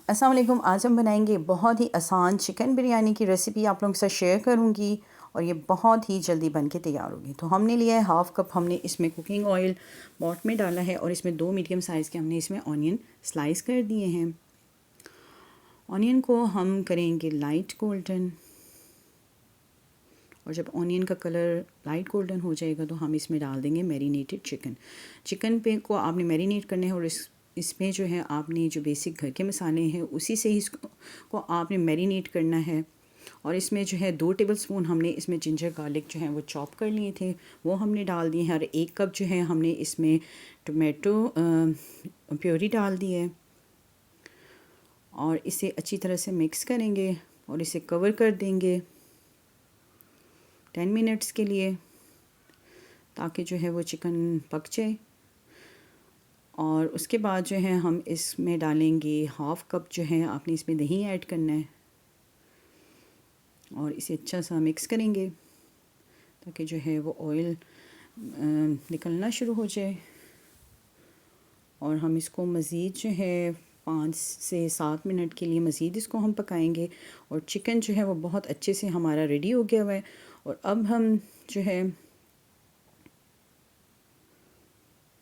अस्सलाम वालेकुम। आज हम बनाएंगे बहुत ही आसान चिकन बिरयानी की रेसिपी आप लोगों के साथ शेयर करूंगी और ये बहुत ही जल्दी बन के तैयार होगी। तो हमने लिया है हाफ़ कप, हमने इसमें कुकिंग ऑयल पॉट में डाला है और इसमें 2 मीडियम साइज़ के हमने इसमें ऑनियन स्लाइस कर दिए हैं। ऑनियन को हम करेंगे लाइट गोल्डन और जब ऑनियन का कलर लाइट गोल्डन हो जाएगा तो हम इसमें डाल देंगे मैरिनेटेड चिकन पे को आपने मैरिनेट करना है और इसमें जो है आपने जो बेसिक घर के मसाले हैं उसी से ही इसको को आपने मैरिनेट करना है। और इसमें जो है 2 टेबलस्पून हमने इसमें जिंजर गार्लिक जो है वो चॉप कर लिए थे वो हमने डाल दिए हैं और 1 कप जो है हमने इसमें टोमेटो प्योरी डाल दी है और इसे अच्छी तरह से मिक्स करेंगे और इसे कवर कर देंगे 10 मिनट्स के लिए ताकि जो है वो चिकन पक जाए। और उसके बाद जो है हम इसमें डालेंगे हाफ़ कप जो है आपने इसमें दही ऐड करना है और इसे अच्छा सा मिक्स करेंगे ताकि जो है वो ऑयल निकलना शुरू हो जाए। और हम इसको मज़ीद जो है 5 से 7 मिनट के लिए मज़ीद इसको हम पकाएंगे और चिकन जो है वो बहुत अच्छे से हमारा रेडी हो गया हुआ है। और अब हम जो है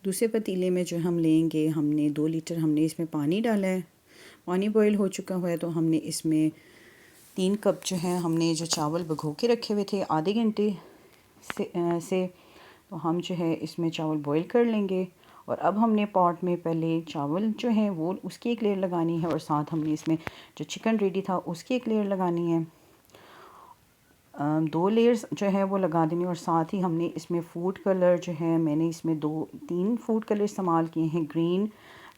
दूसरे पतीले में जो हम लेंगे, हमने 2 लीटर हमने इसमें पानी डाला है। पानी बॉईल हो चुका हुआ है तो हमने इसमें 3 कप जो है हमने जो चावल भिगो के रखे हुए थे आधे घंटे से तो हम जो है इसमें चावल बॉईल कर लेंगे। और अब हमने पॉट में पहले चावल जो है वो उसकी एक लेयर लगानी है और साथ हमने इसमें जो चिकन रेडी था उसकी एक लेयर लगानी है। 2 लेयर्स जो है वो लगा देनी और साथ ही हमने इसमें फूड कलर जो है मैंने इसमें 2-3 फूड कलर इस्तेमाल किए हैं। ग्रीन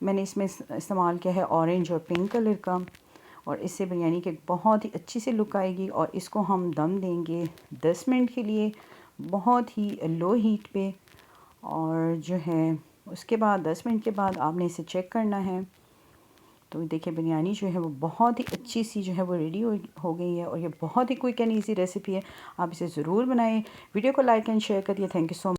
मैंने इसमें इस्तेमाल किया है, ऑरेंज और पिंक कलर का। और इससे बिरयानी की बहुत ही अच्छी सी लुक आएगी। और इसको हम दम देंगे 10 मिनट के लिए बहुत ही लो हीट पे। और जो है उसके बाद 10 मिनट के बाद आपने इसे चेक करना है। तो देखिए बिरयानी जो है वो बहुत ही अच्छी सी जो है वो रेडी हो गई है और ये बहुत ही क्विक एंड ईजी रेसिपी है। आप इसे ज़रूर बनाएं। वीडियो को लाइक एंड शेयर करिए। Thank you so much.